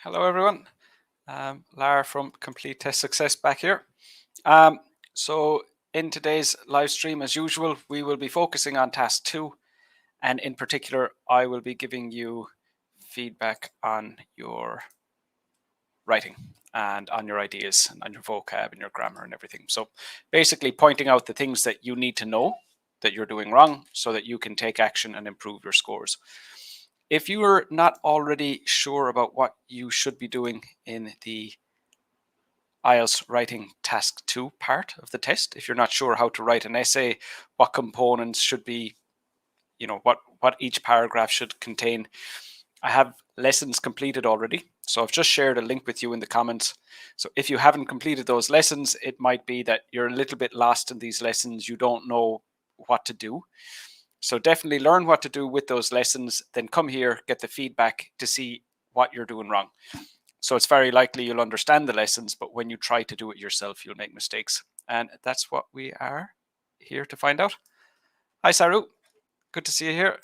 Hello everyone, Lara from Complete Test Success back here. So in today's live stream, as usual, we will be focusing on task 2, and in particular I will be giving you feedback on your writing and on your ideas and on your vocab and your grammar and everything. So basically pointing out the things that you need to know that you're doing wrong so that you can take action and improve your scores. If you are not already sure about what you should be doing in the IELTS writing task 2 part of the test, if you're not sure how to write an essay, what components should be, what each paragraph should contain, I have lessons completed already. So I've just shared a link with you in the comments. So if you haven't completed those lessons, it might be that you're a little bit lost in these lessons. You don't know what to do. So definitely learn what to do with those lessons, then come here, get the feedback to see what you're doing wrong. So it's very likely you'll understand the lessons, but when you try to do it yourself, you'll make mistakes. And that's what we are here to find out. Hi, Saru. Good to see you here.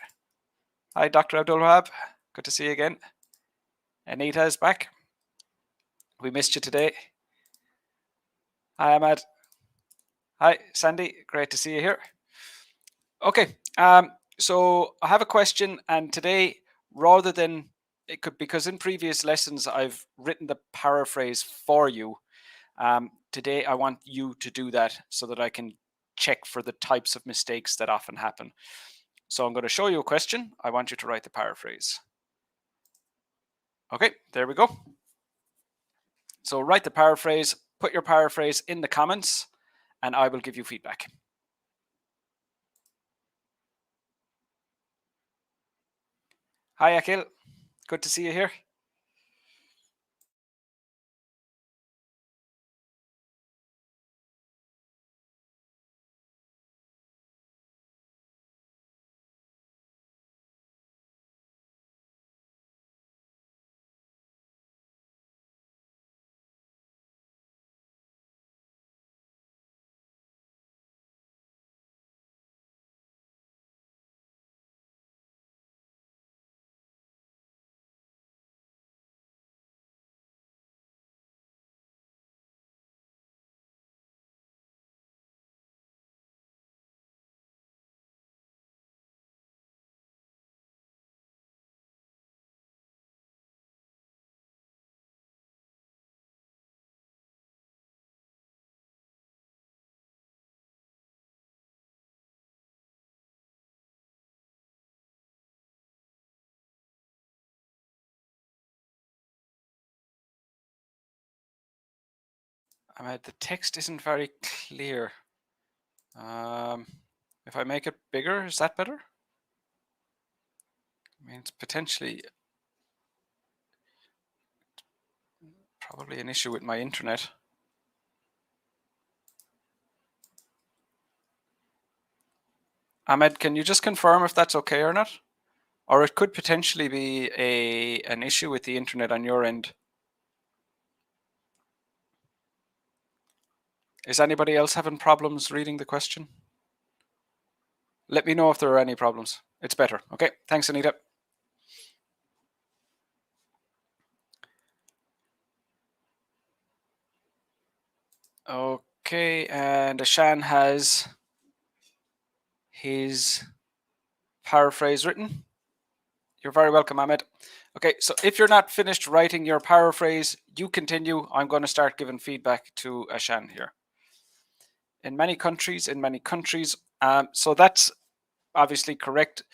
Hi, Dr. Abdul Wahab. Good to see you again. Anita is back. We missed you today. Hi, Ahmad. Hi, Sandy. Great to see you here. Okay, so I have a question, and today, rather than because in previous lessons I've written the paraphrase for you, today I want you to do that so that I can check for the types of mistakes that often happen. So I'm going to show you a question. I want you to write the paraphrase. Okay, there we go. So write the paraphrase, put your paraphrase in the comments, and I will give you feedback. Hi, Akil. Good to see you here. The text isn't very clear. If I make it bigger, is that better? I mean, it's potentially probably an issue with my internet. Ahmed, can you just confirm if that's okay or not? Or it could potentially be an issue with the internet on your end. Is anybody else having problems reading the question? Let me know if there are any problems. It's better. Okay, thanks, Anita. Okay, and Ashan has his paraphrase written. You're very welcome, Ahmed. Okay, so if you're not finished writing your paraphrase, you continue. I'm going to start giving feedback to Ashan here. In many countries, so that's obviously correct,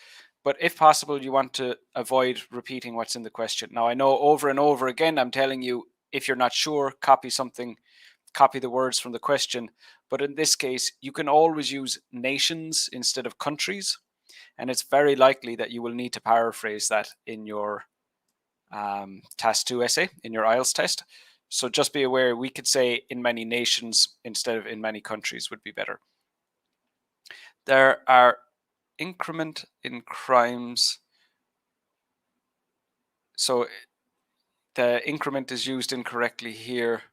but if possible, you want to avoid repeating what's in the question. Now, I know over and over again, I'm telling you, if you're not sure, copy the words from the question. But in this case, you can always use nations instead of countries. And it's very likely that you will need to paraphrase that in your task 2 essay, in your IELTS test. So just be aware, we could say in many nations instead of in many countries would be better. There are increment in crimes. So the increment is used incorrectly here.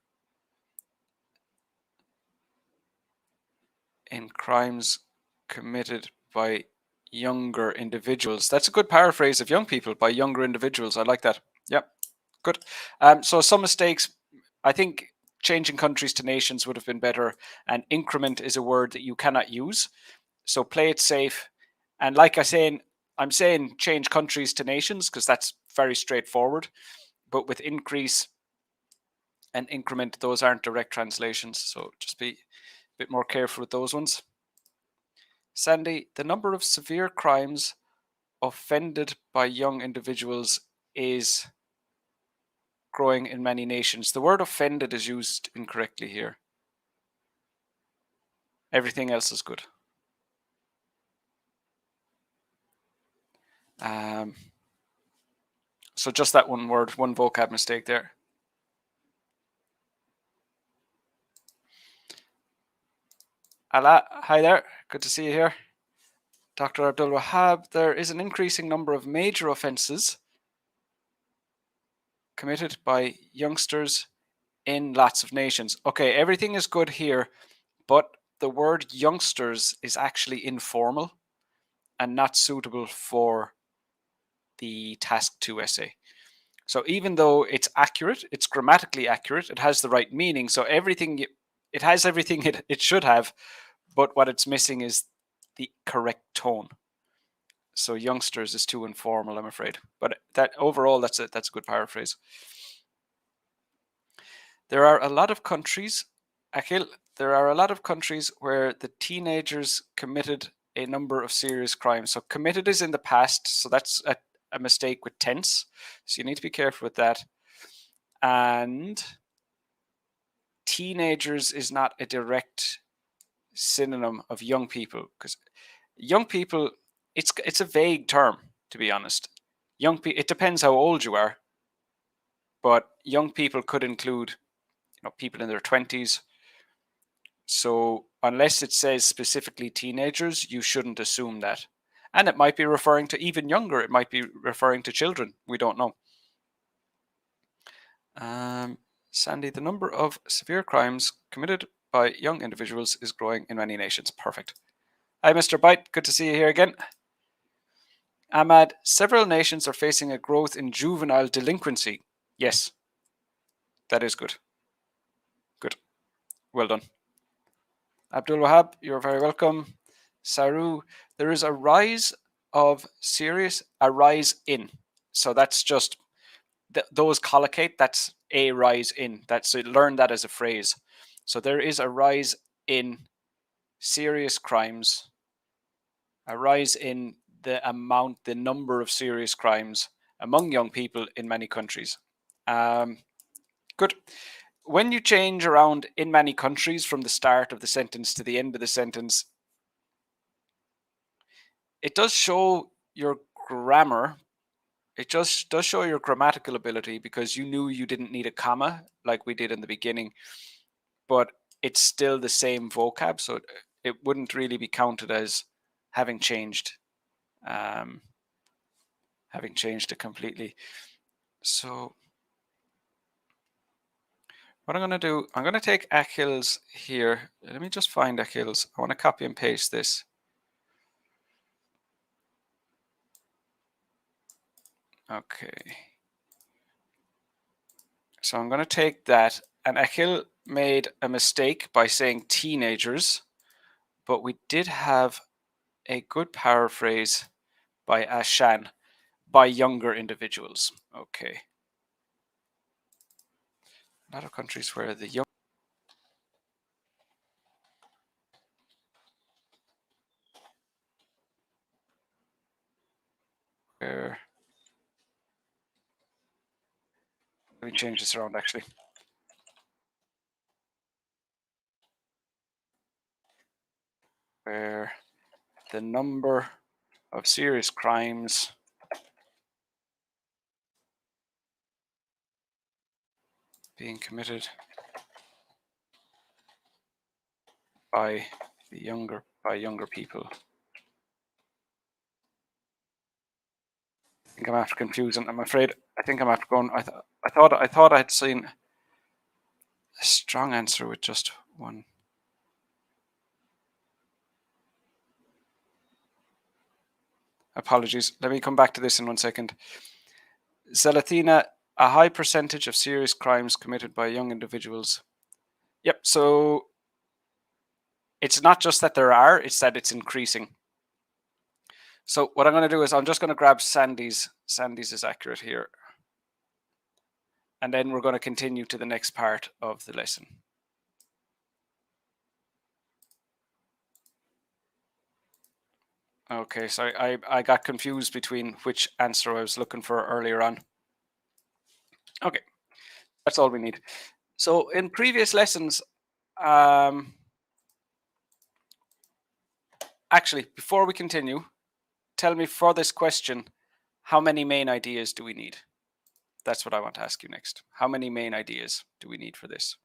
In crimes committed by younger individuals. That's a good paraphrase of young people, by younger individuals. I like that. Yep, Good. So some mistakes, I think changing countries to nations would have been better. And increment is a word that you cannot use. So play it safe. And like I'm saying change countries to nations because that's very straightforward. But with increase and increment, those aren't direct translations. So just be a bit more careful with those ones. Sandy, the number of severe crimes offended by young individuals is growing in many nations. The word offended is used incorrectly here. Everything else is good. So just that one word, one vocab mistake there. Ala, hi there. Good to see you here. Dr. Abdul Wahab, there is an increasing number of major offences committed by youngsters in lots of nations. Okay, everything is good here, but the word youngsters is actually informal and not suitable for the task 2 essay. So even though it's accurate, it's grammatically accurate, it has the right meaning, so it has everything it should have, but what it's missing is the correct tone. So youngsters is too informal, I'm afraid. But that overall, that's a good paraphrase. There are a lot of countries, Akhil, there are a lot of countries where the teenagers committed a number of serious crimes. So committed is in the past, so that's a mistake with tense. So you need to be careful with that. And teenagers is not a direct synonym of young people, because young people, it's a vague term, to be honest. It depends how old you are, but young people could include people in their 20s. So unless it says specifically teenagers, you shouldn't assume that. And it might be referring to even younger. It might be referring to children. We don't know. Sandy, the number of severe crimes committed by young individuals is growing in many nations. Perfect. Hi, Mr. Byte. Good to see you here again. Ahmad, several nations are facing a growth in juvenile delinquency. Yes, that is good. Good. Well done. Abdul Wahab, you're very welcome. Saru, there is a rise in. So that's just those collocate, that's a rise in. Learn that as a phrase. So there is a rise in serious crimes, a rise in the number of serious crimes among young people in many countries. Good. When you change around in many countries from the start of the sentence to the end of the sentence, it does show your grammar. It just does show your grammatical ability, because you knew you didn't need a comma like we did in the beginning, but it's still the same vocab, so it wouldn't really be counted as having changed it completely. So what I'm going to do, I'm going to take Akhil's here. Let me just find Akhil's. I want to copy and paste this. Okay. So I'm going to take that, and Akhil made a mistake by saying teenagers, but we did have a good paraphrase by Ashan, by younger individuals. Okay. A lot of countries where the young let me change this around actually. Where the number of serious crimes being committed by younger people. I think I'm after confusing. I'm afraid. I think I'm after going. I thought I had seen a strong answer with just one. Apologies. Let me come back to this in 1 second. Zelathina, a high percentage of serious crimes committed by young individuals. Yep, so it's not just that there are, it's that it's increasing. So what I'm going to do is I'm just going to grab Sandy's. Sandy's is accurate here. And then we're going to continue to the next part of the lesson. Okay, sorry, I got confused between which answer I was looking for earlier on. Okay, that's all we need. So in previous lessons, actually, before we continue, tell me for this question, how many main ideas do we need? That's what I want to ask you next. How many main ideas do we need for this?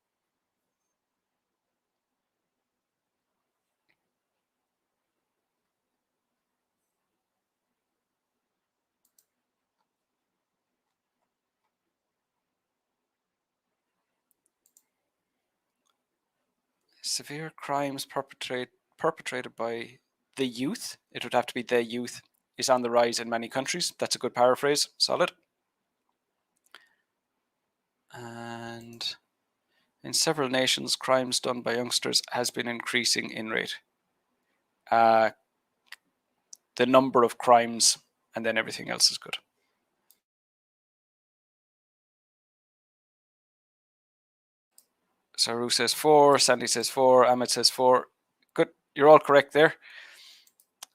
Severe crimes perpetrated by the youth. It would have to be the youth is on the rise in many countries. That's a good paraphrase. Solid. And in several nations, crimes done by youngsters has been increasing in rate. The number of crimes, and then everything else is good. Saru says 4, Sandy says 4, Ahmed says 4. Good, you're all correct there.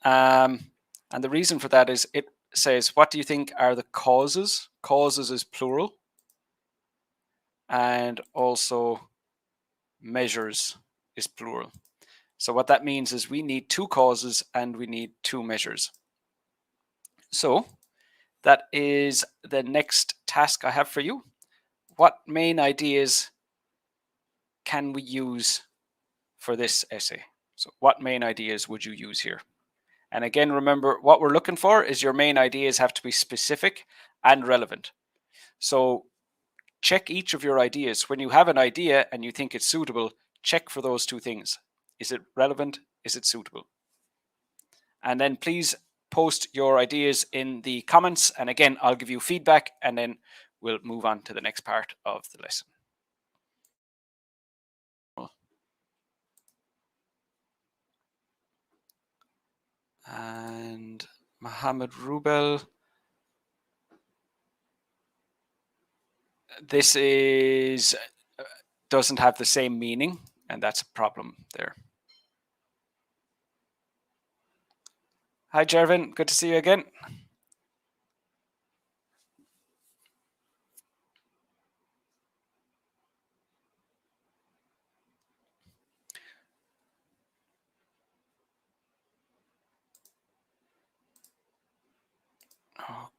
And the reason for that is it says, what do you think are the causes? Causes is plural. And also measures is plural. So what that means is we need 2 causes and we need 2 measures. So that is the next task I have for you. What main ideas can we use for this essay? So what main ideas would you use here? And again, remember what we're looking for is your main ideas have to be specific and relevant. So check each of your ideas. When you have an idea and you think it's suitable, check for those 2 things. Is it relevant? Is it suitable? And then please post your ideas in the comments. And again, I'll give you feedback and then we'll move on to the next part of the lesson. And Mohammed Rubel. This is doesn't have the same meaning, and that's a problem there. Hi, Jervin. Good to see you again.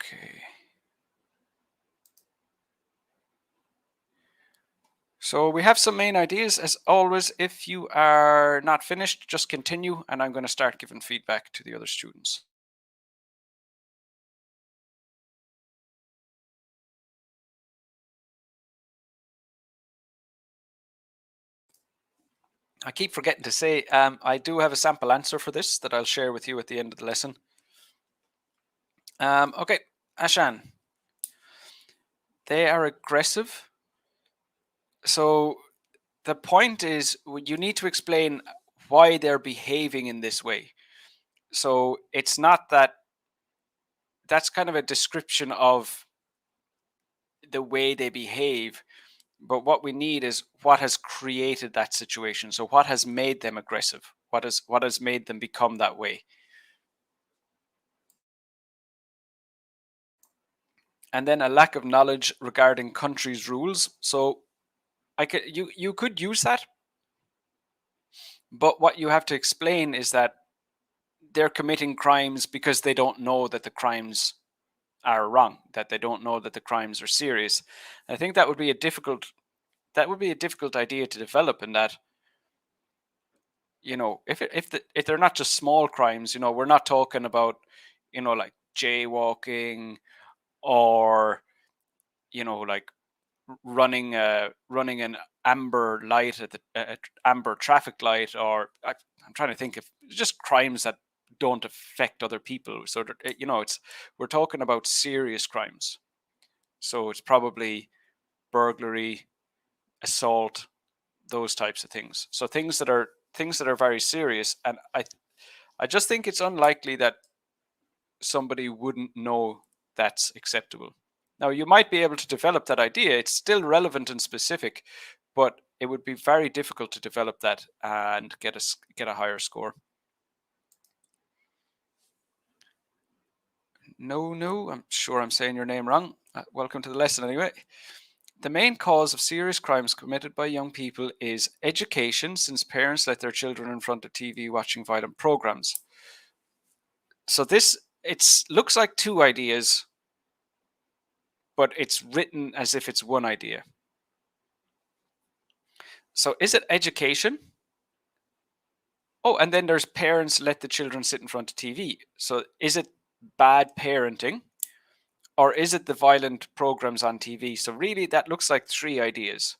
Okay. So we have some main ideas. As always, if you are not finished, just continue, and I'm going to start giving feedback to the other students. I keep forgetting to say, I do have a sample answer for this that I'll share with you at the end of the lesson. Okay, Ashan. They are aggressive. So the point is you need to explain why they're behaving in this way. So it's not that that's kind of a description of the way they behave. But what we need is what has created that situation. So what has made them aggressive? What has made them become that way? And then a lack of knowledge regarding countries' rules. So you could use that, but what you have to explain is that they're committing crimes because they don't know that the crimes are wrong, that they don't know that the crimes are serious. And I think that would be a difficult idea to develop, in that, you know, if they're not just small crimes, you know, we're not talking about, you know, like jaywalking or, you know, like running an amber light at the amber traffic light, or I'm trying to think of just crimes that don't affect other people. So that, you know, we're talking about serious crimes. So it's probably burglary, assault, those types of things. So things that are very serious. And I just think it's unlikely that somebody wouldn't know that's acceptable. Now, you might be able to develop that idea. It's still relevant and specific, but it would be very difficult to develop that and get a higher score. No, I'm sure I'm saying your name wrong. Welcome to the lesson anyway. The main cause of serious crimes committed by young people is education, since parents let their children in front of TV watching violent programs. So this looks like two ideas, but it's written as if it's one idea. So is it education? Oh, and then there's parents let the children sit in front of TV. So is it bad parenting? Or is it the violent programs on TV? So really, that looks like three ideas.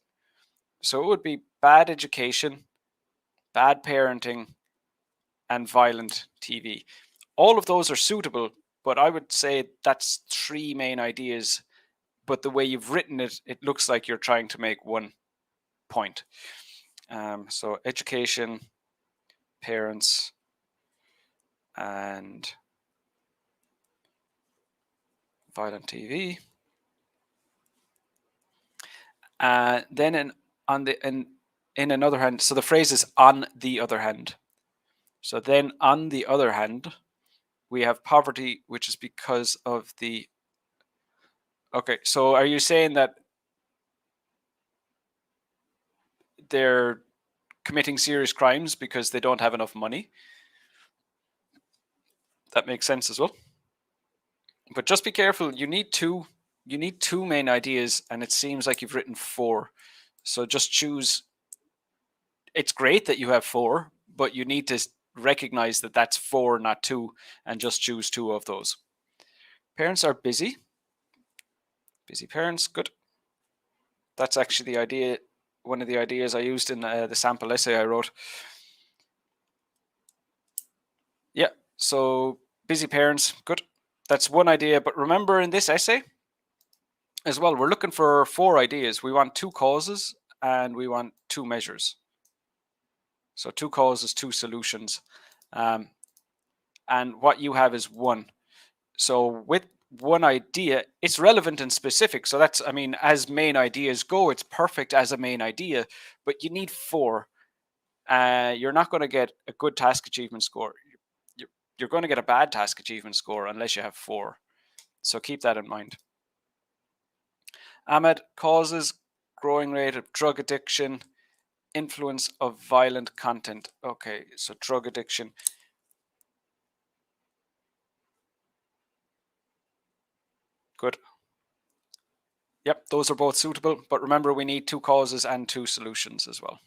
So it would be bad education, bad parenting, and violent TV. All of those are suitable, but I would say that's three main ideas. But the way you've written it, it looks like you're trying to make one point. So education, parents, and violent TV. Then in another hand, so the phrase is on the other hand. So then on the other hand, we have poverty, which is because of the. Okay, so are you saying that they're committing serious crimes because they don't have enough money? That makes sense as well. But just be careful. You need two main ideas, and it seems like you've written four. So just choose. It's great that you have four, but you need to recognize that that's four, not two, and just choose two of those. Parents are busy. Busy parents, good. That's actually the idea. One of the ideas I used in the sample essay I wrote. Yeah, so busy parents, good. That's one idea. But remember, in this essay as well, we're looking for four ideas. We want two causes and we want two measures. So two causes, two solutions. And what you have is one. So with one idea, it's relevant and specific. So that's, I mean, as main ideas go, it's perfect as a main idea, but you need four. You're not going to get a good task achievement score. You're going to get a bad task achievement score unless you have four. So keep that in mind. Ahmed, causes, growing rate of drug addiction, influence of violent content. Okay, so drug addiction. Good. Yep, those are both suitable, but remember we need two causes and two solutions as well.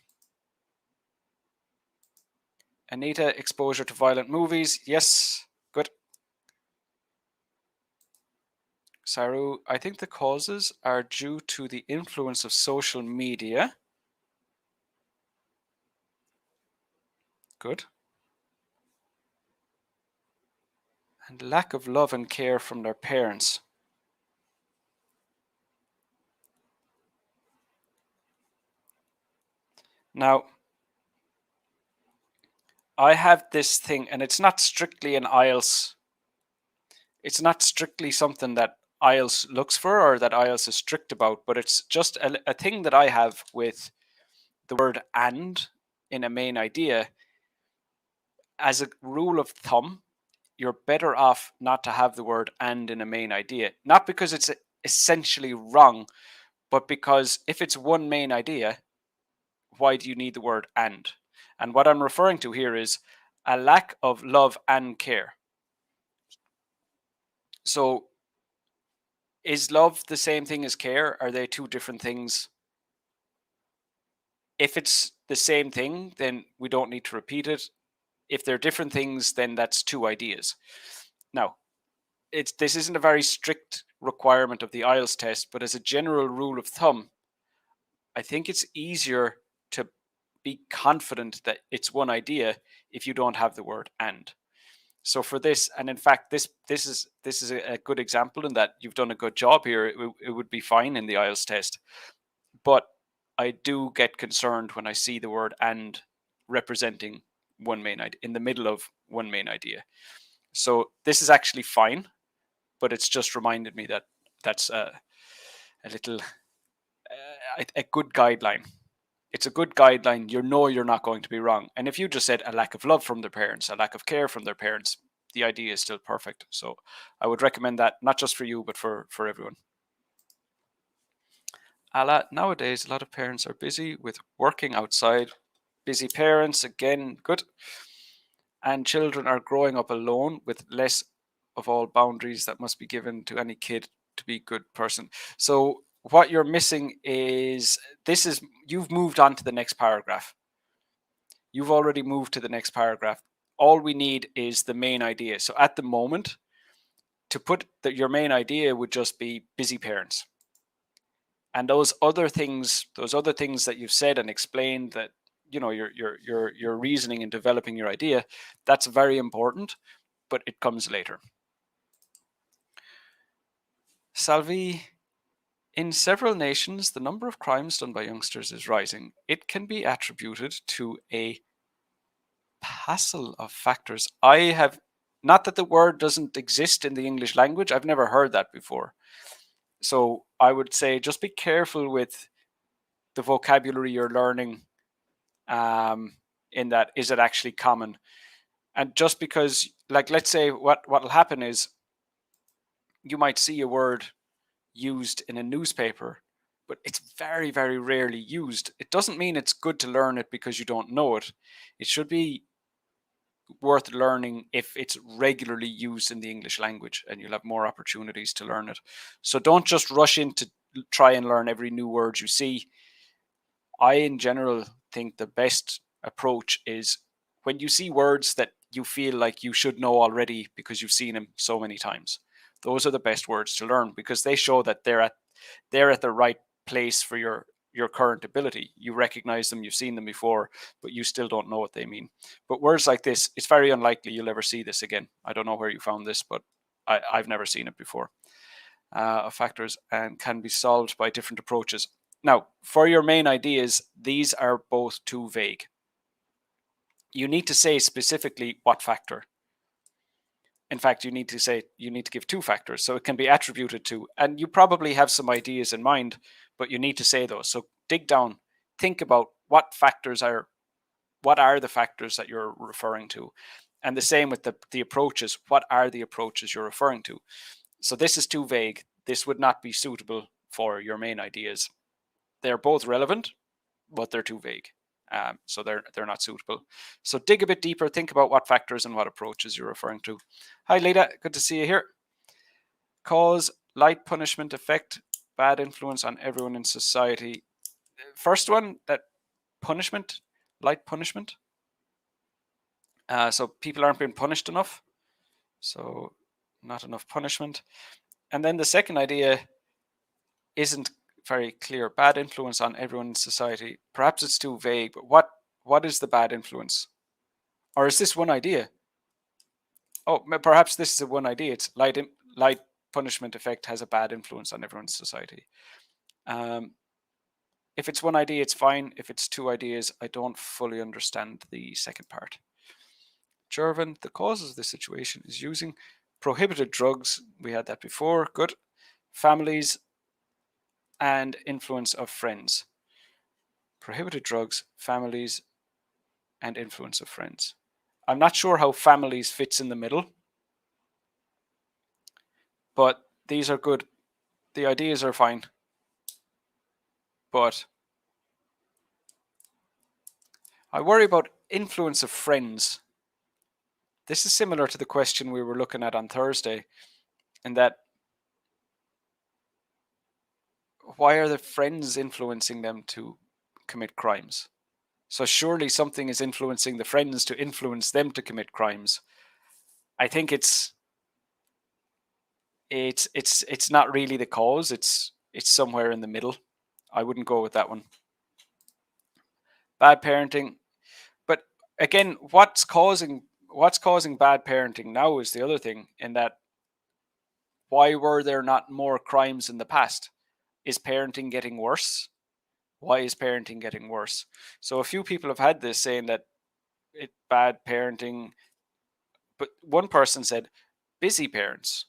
Anita, exposure to violent movies. Yes, good. Saru, I think the causes are due to the influence of social media. Good. And lack of love and care from their parents. Now, I have this thing, and it's not strictly an IELTS. It's not strictly something that IELTS looks for or that IELTS is strict about, but it's just a thing that I have with the word and in a main idea. As a rule of thumb, you're better off not to have the word and in a main idea. Not because it's essentially wrong, but because if it's one main idea, why do you need the word and? And what I'm referring to here is a lack of love and care. So is love the same thing as care? Are they two different things? If it's the same thing, then we don't need to repeat it. If they're different things, then that's two ideas. Now, this isn't a very strict requirement of the IELTS test, but as a general rule of thumb, I think it's easier to be confident that it's one idea if you don't have the word and. So for this, and in fact, this is a good example in that you've done a good job here. It would be fine in the IELTS test, but I do get concerned when I see the word "and" representing one main idea in the middle of one main idea. So this is actually fine, but it's just reminded me that that's a little a good guideline. It's a good guideline. You know you're not going to be wrong. And if you just said a lack of love from their parents, a lack of care from their parents, the idea is still perfect. So I would recommend that, not just for you, but for everyone. Nowadays, a lot of parents are busy with working outside. Busy parents, again, good. And children are growing up alone with less of all boundaries that must be given to any kid to be a good person. So what you're missing is you've moved on to the next paragraph. You've already moved to the next paragraph. All we need is the main idea. So at the moment, to put that your main idea would just be busy parents. And those other things that you've said and explained, that your reasoning and developing your idea, that's very important, but it comes later. Salvi, in several nations, the number of crimes done by youngsters is rising. It can be attributed to a passel of factors. I have, not that the word doesn't exist in the English language, I've never heard that before. So I would say just be careful with the vocabulary you're learning, in that, is it actually common? And just because, like, let's say what will happen is you might see a word used in a newspaper, but it's very, very rarely used. It doesn't mean it's good to learn it because you don't know it. It should be worth learning if it's regularly used in the English language, and you'll have more opportunities to learn it. So don't just rush in to try and learn every new word you see. I, in general, think the best approach is when you see words that you feel like you should know already because you've seen them so many times. Those are the best words to learn because they show that they're at the right place for your current ability. You recognize them, you've seen them before, but you still don't know what they mean. But words like this, it's very unlikely you'll ever see this again. I don't know where you found this, but I've never seen it before. Of factors, and can be solved by different approaches. Now, for your main ideas, these are both too vague. You need to say specifically what factor. In fact, you need to give two factors, so it can be attributed to, and you probably have some ideas in mind, but you need to say those. So dig down, think about what are the factors that you're referring to, and the same with the approaches. What are the approaches you're referring to? So this is too vague. This would not be suitable for your main ideas. They're both relevant, but they're too vague. So they're not suitable. So dig a bit deeper, think about what factors and what approaches you're referring to. Hi, Leda, good to see you here. Cause, light punishment, effect, bad influence on everyone in society. First one, that punishment, light punishment. So people aren't being punished enough. So not enough punishment. And then the second idea isn't very clear. Bad influence on everyone in society. Perhaps it's too vague, but what is the bad influence? Or is this one idea? Oh, perhaps this is a one idea. It's light punishment effect has a bad influence on everyone's society. If it's one idea, it's fine. If it's two ideas, I don't fully understand the second part. Jervin, the causes of this situation is using prohibited drugs. We had that before. Good. Families and influence of friends. Prohibited drugs, families, and influence of friends. I'm not sure how families fits in the middle, but these are good. The ideas are fine, but I worry about influence of friends. This is similar to the question we were looking at on Thursday, in that why are the friends influencing them to commit crimes? So surely something is influencing the friends to influence them to commit crimes. I think it's not really the cause. It's somewhere in the middle. I wouldn't go with that one. Bad parenting. But again, what's causing what's causing bad parenting now is the other thing, in that why were there not more crimes in the past? Is parenting getting worse? Why is parenting getting worse? So a few people have had this, saying that it's bad parenting, but one person said busy parents.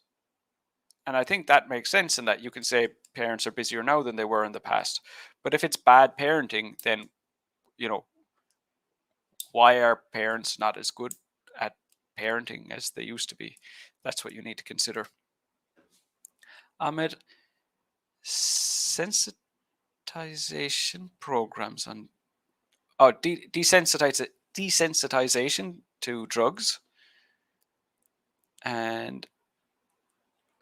And I think that makes sense, in that you can say parents are busier now than they were in the past. But if it's bad parenting, then, why are parents not as good at parenting as they used to be? That's what you need to consider. Ahmed, sensitization programs on desensitization to drugs. And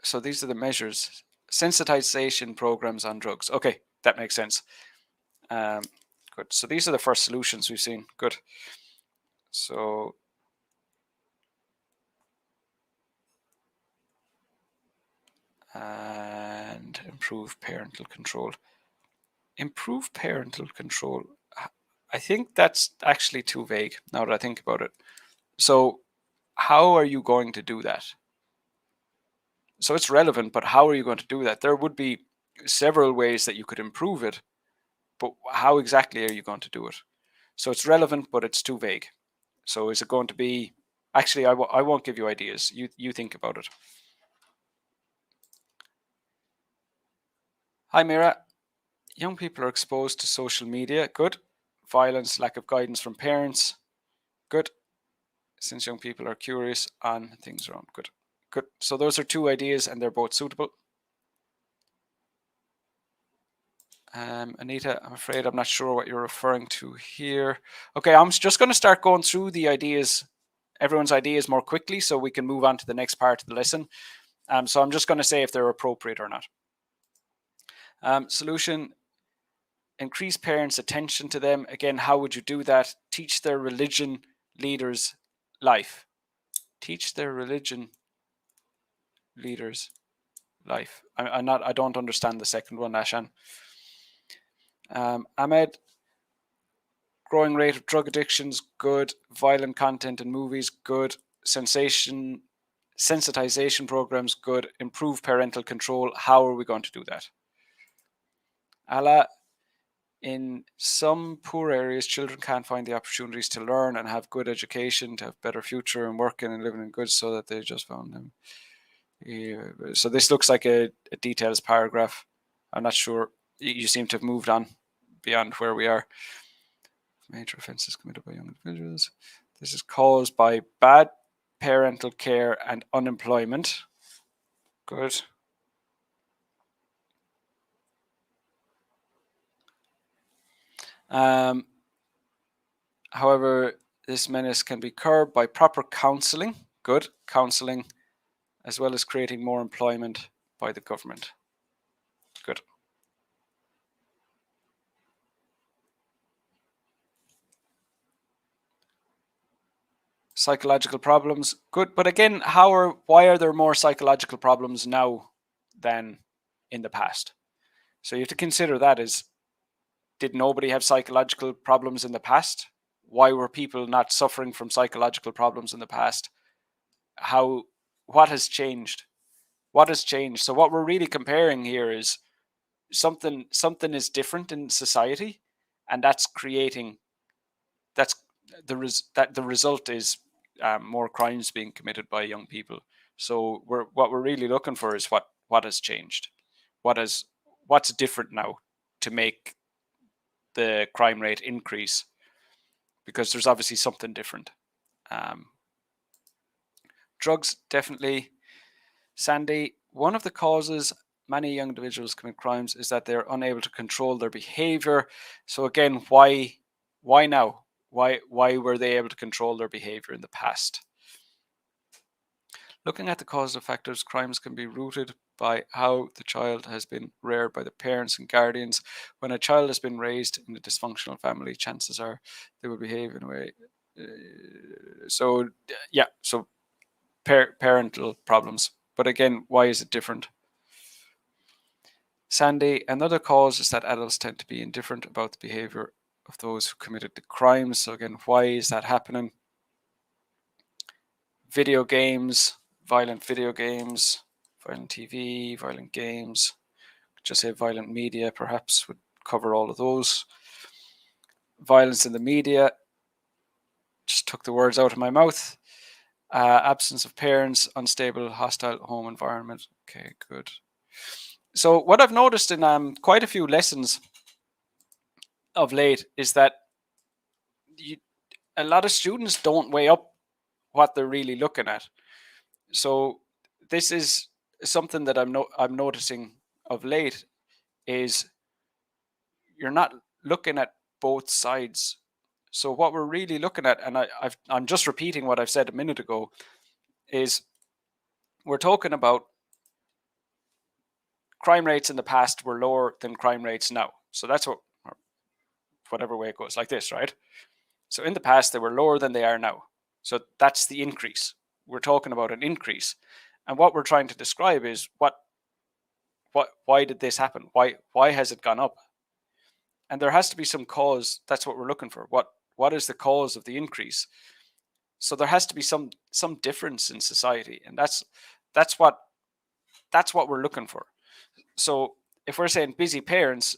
so these are the measures. Sensitization programs on drugs. Okay, that makes sense. Good. So these are the first solutions we've seen. Good. So and improve parental control. Improve parental control. I think that's actually too vague now that I think about it. So how are you going to do that? So it's relevant, but how are you going to do that? There would be several ways that you could improve it, but how exactly are you going to do it? So it's relevant, but it's too vague. So is it going to be... Actually, I won't give you ideas. You think about it. Hi, Mira. Young people are exposed to social media. Good. Violence, lack of guidance from parents. Good. Since young people are curious on things around. Good. Good. So those are two ideas, and they're both suitable. Anita, I'm afraid I'm not sure what you're referring to here. Okay, I'm just going to start going through the ideas, everyone's ideas, more quickly, so we can move on to the next part of the lesson. So I'm just going to say if they're appropriate or not. Solution: increase parents' attention to them. Again, how would you do that? Teach their religion leaders life. Teach their religion leaders life. I don't understand the second one, Ashan. Ahmed, growing rate of drug addictions, good. Violent content in movies, good. Sensitization programs, good. Improve parental control. How are we going to do that? Allah, in some poor areas, children can't find the opportunities to learn and have good education, to have better future and working and living in good, so that they just found them. Yeah, so this looks like a details paragraph. I'm not sure. You seem to have moved on beyond where we are. Major offences committed by young individuals. This is caused by bad parental care and unemployment. Good. However, this menace can be curbed by proper counselling. Good. Counselling, as well as creating more employment by the government. Good. Psychological problems. Good. But again, why are there more psychological problems now than in the past? So you have to consider that as, did nobody have psychological problems in the past? Why were people not suffering from psychological problems in the past? What has changed? What has changed? So what we're really comparing here is something is different in society, and that's the result is more crimes being committed by young people. So what we're really looking for is what has changed, what's different now to make the crime rate increase, because there's obviously something different. Drugs, definitely. Sandy, one of the causes many young individuals commit crimes is that they're unable to control their behavior. So again, why now? Why were they able to control their behavior in the past? Looking at the causative factors, crimes can be rooted by how the child has been reared by the parents and guardians. When a child has been raised in a dysfunctional family, chances are they will behave in a way. So parental problems. But again, why is it different? Sandy, another cause is that adults tend to be indifferent about the behavior of those who committed the crimes. So again, why is that happening? video games, violent video games, violent TV, violent games. Just say violent media, perhaps, would cover all of those. Violence in the media, just took the words out of my mouth. Absence of parents, unstable, hostile home environment. Okay, good. So what I've noticed in quite a few lessons of late is that a lot of students don't weigh up what they're really looking at. So this is something that I'm noticing of late is you're not looking at both sides. So what we're really looking at, and I'm just repeating what I've said a minute ago, is we're talking about crime rates in the past were lower than crime rates now. So that's whatever way it goes, like this, right? So in the past, they were lower than they are now. So that's the increase. We're talking about an increase. And what we're trying to describe is why did this happen? Why has it gone up? And there has to be some cause. That's what we're looking for. What is the cause of the increase? So there has to be some difference in society, and that's what we're looking for. So if we're saying busy parents,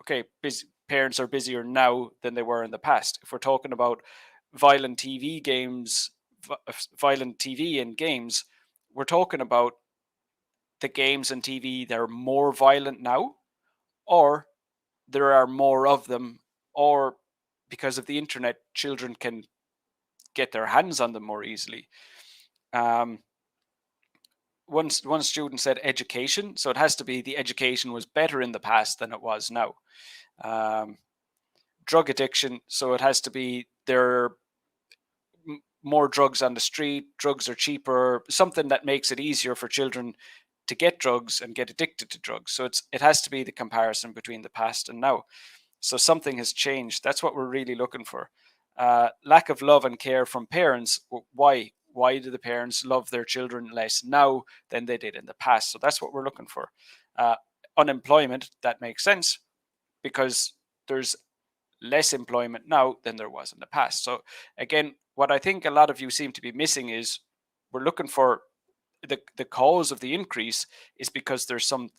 okay, busy parents are busier now than they were in the past. If we're talking about violent TV games, violent TV and games, we're talking about the games and TV, they're more violent now, or there are more of them, or because of the internet, children can get their hands on them more easily. One student said education, so it has to be the education was better in the past than it was now. Drug addiction, so it has to be there are more drugs on the street, drugs are cheaper, something that makes it easier for children to get drugs and get addicted to drugs. So it has to be the comparison between the past and now. So something has changed. That's what we're really looking for. Lack of love and care from parents. Why? Why do the parents love their children less now than they did in the past? So that's what we're looking for. Unemployment, that makes sense because there's less employment now than there was in the past. So again, what I think a lot of you seem to be missing is we're looking for the cause of the increase is because there's some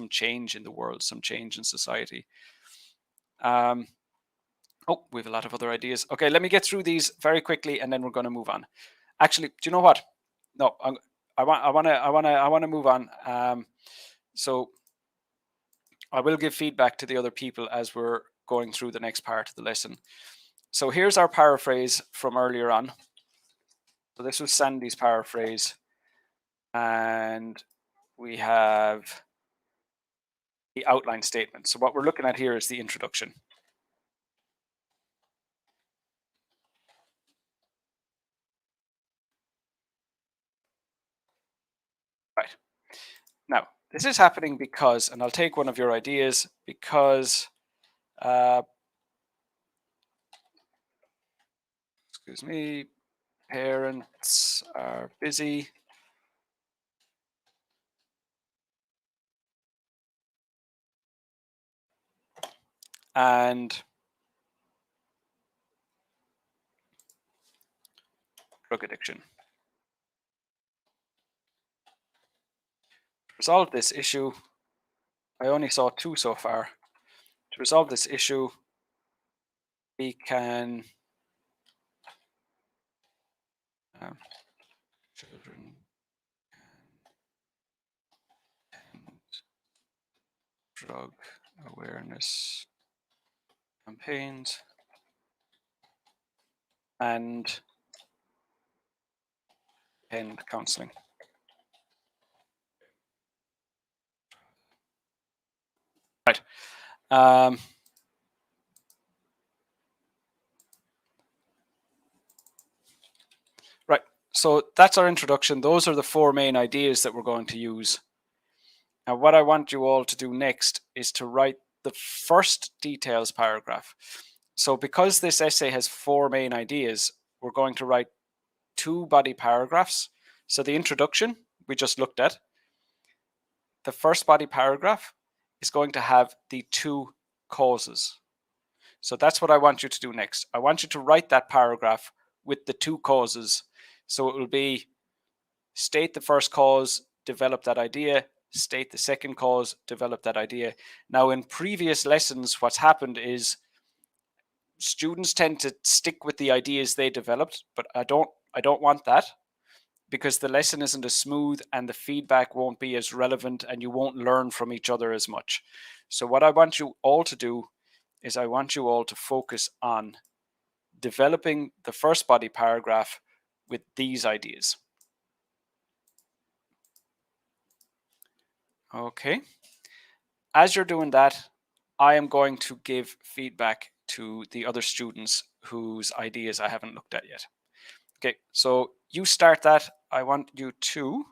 change in the world, some change in society. Oh, we have a lot of other ideas. Okay, let me get through these very quickly, and then we're going to move on. Actually, do you know what? No, I want to move on. So I will give feedback to the other people as we're going through the next part of the lesson. So here's our paraphrase from earlier on. So this was Sandy's paraphrase, and we have the outline statement. So what we're looking at here is the introduction. Right. Now, this is happening because, and I'll take one of your ideas, because, excuse me, parents are busy and drug addiction. To resolve this issue, I only saw 2 so far. To resolve this issue, we can children and drug awareness campaigns and counseling. Right. Right. So that's our introduction. Those are the 4 main ideas that we're going to use. Now, what I want you all to do next is to write the first details paragraph. So because this essay has 4 main ideas, we're going to write 2 body paragraphs. So the introduction we just looked at, the first body paragraph is going to have the 2 causes. So that's what I want you to do next. I want you to write that paragraph with the 2 causes. So it will be state the first cause, develop that idea, state the second cause, develop that idea. Now, in previous lessons, what's happened is students tend to stick with the ideas they developed, but I don't want that, because the lesson isn't as smooth and the feedback won't be as relevant and you won't learn from each other as much. So what I want you all to do is I want you all to focus on developing the first body paragraph with these ideas. Okay. As you're doing that, I am going to give feedback to the other students whose ideas I haven't looked at yet. Okay, so you start that. I want you to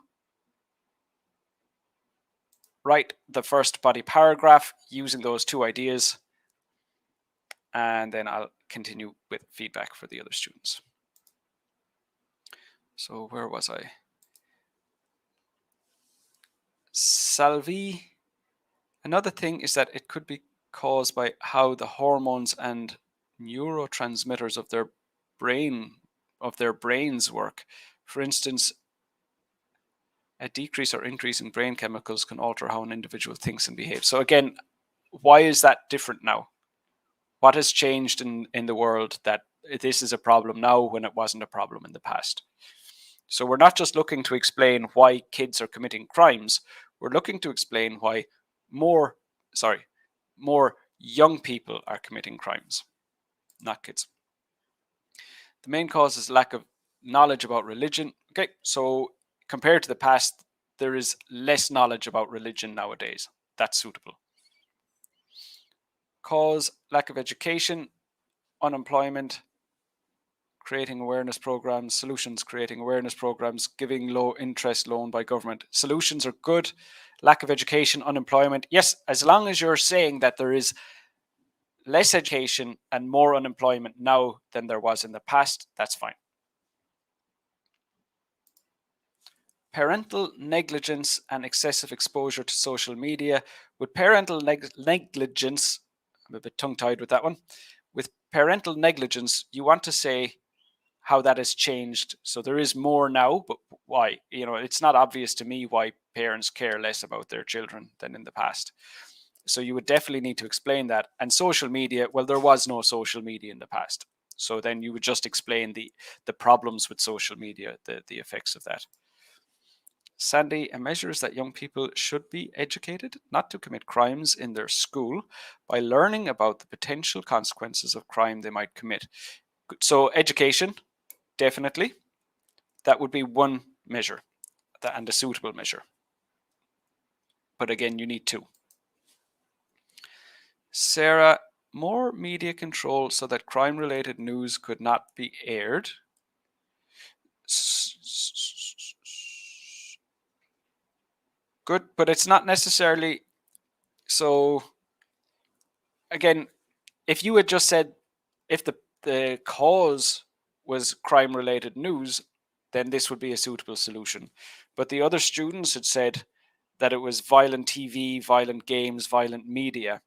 write the first body paragraph using those two ideas, and then I'll continue with feedback for the other students. So where was I? Salvi. Another thing is that it could be caused by how the hormones and neurotransmitters of their brains work. For instance, a decrease or increase in brain chemicals can alter how an individual thinks and behaves. So again, why is that different now? What has changed in the world that this is a problem now when it wasn't a problem in the past? So we're not just looking to explain why kids are committing crimes. We're looking to explain why more young people are committing crimes, not kids. The main cause is lack of knowledge about religion. Okay, so compared to the past, there is less knowledge about religion nowadays. That's suitable. Cause lack of education, unemployment, creating awareness programs, solutions, creating awareness programs, giving low interest loan by government. Solutions are good. Lack of education, unemployment. Yes, as long as you're saying that there is less education and more unemployment now than there was in the past, that's fine. Parental negligence and excessive exposure to social media. With parental negligence, I'm a bit tongue-tied with that one. With parental negligence, you want to say how that has changed. So there is more now, but why? It's not obvious to me why parents care less about their children than in the past. So you would definitely need to explain that. And social media, well, there was no social media in the past. So then you would just explain the problems with social media, the effects of that. Sandy, a measure is that young people should be educated not to commit crimes in their school by learning about the potential consequences of crime they might commit. So education, definitely. That would be one measure and a suitable measure. But again, you need two. Sarah, more media control so that crime-related news could not be aired. Good, but it's not necessarily. So again, if you had just said if the cause was crime-related news, then this would be a suitable solution. But the other students had said that it was violent TV, violent games, violent media.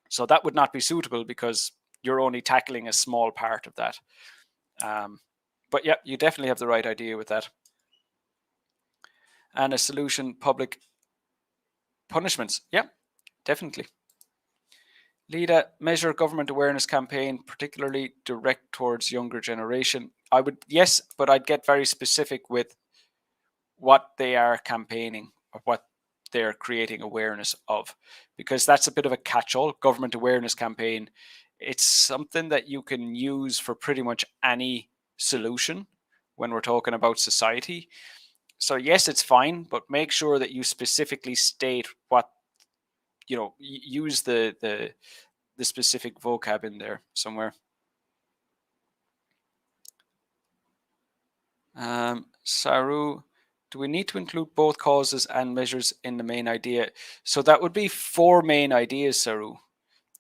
So that would not be suitable because you're only tackling a small part of that. But yeah, you definitely have the right idea with that. And a solution, public punishments. Yeah, definitely. Lida, measure government awareness campaign, particularly direct towards younger generation. I would, yes, but I'd get very specific with what they are campaigning or what they're creating awareness of, because that's a bit of a catch-all. Government awareness campaign, it's something that you can use for pretty much any solution when we're talking about society. So yes, it's fine, but make sure that you specifically state what, use the specific vocab in there somewhere. Saru, do we need to include both causes and measures in the main idea? So that would be 4 main ideas, Saru.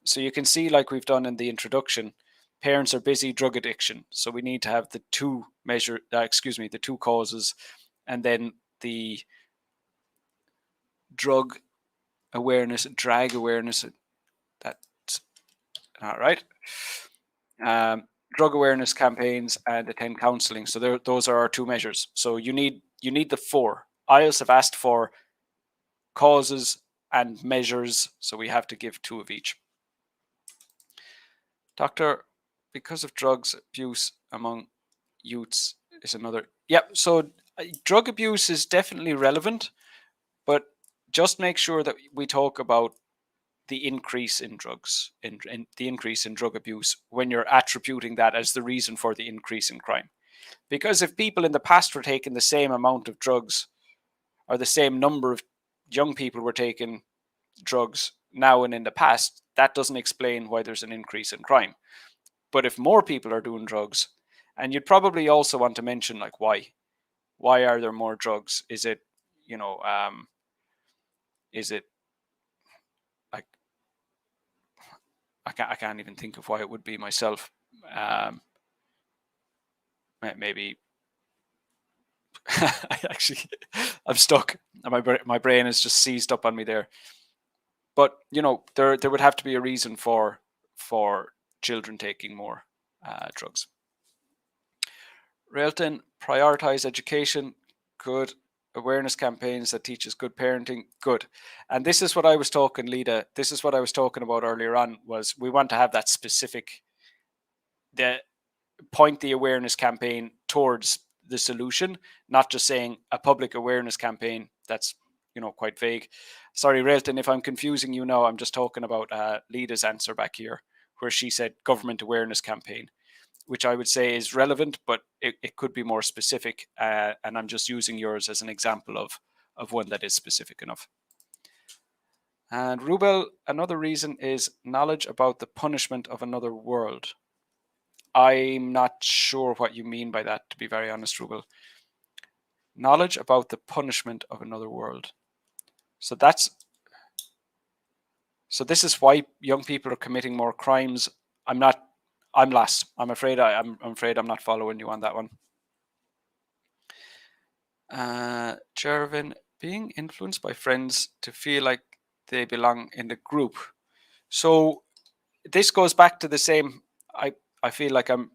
So you can see, like we've done in the introduction, parents are busy, drug addiction. So we need to have the two the two causes, and then the drag awareness. That's all right. drug awareness campaigns and attend counselling. So those are our two measures. So you need the four. IELTS have asked for causes and measures, so we have to give two of each. Doctor, because of drugs abuse among youths is another. Yep. So drug abuse is definitely relevant, but just make sure that we talk about the increase in drugs, in the increase in drug abuse, when you're attributing that as the reason for the increase in crime. Because if people in the past were taking the same amount of drugs, or the same number of young people were taking drugs now and in the past, that doesn't explain why there's an increase in crime. But if more people are doing drugs, and you'd probably also want to mention like why are there more drugs? Is it, is it like, I can't even think of why it would be myself. Maybe I'm stuck. My brain is just seized up on me there. But there would have to be a reason for children taking more drugs. Railton, prioritize education. Good. Awareness campaigns that teaches good parenting. Good. And this is what I was talking, Lida. This is what I was talking about earlier on. Was we want to have that specific, point the awareness campaign towards the solution, not just saying a public awareness campaign. That's quite vague. Sorry, Railton, if I'm confusing you now, I'm just talking about Lida's answer back here, where she said government awareness campaign, which I would say is relevant, but it could be more specific. And I'm just using yours as an example of one that is specific enough. And Rubel, another reason is knowledge about the punishment of another world. I'm not sure what you mean by that, to be very honest, Rubel. Knowledge about the punishment of another world. So this is why young people are committing more crimes. I'm lost. I'm afraid I'm not following you on that one. Jervin, being influenced by friends to feel like they belong in the group. So this goes back to the same. I feel like I'm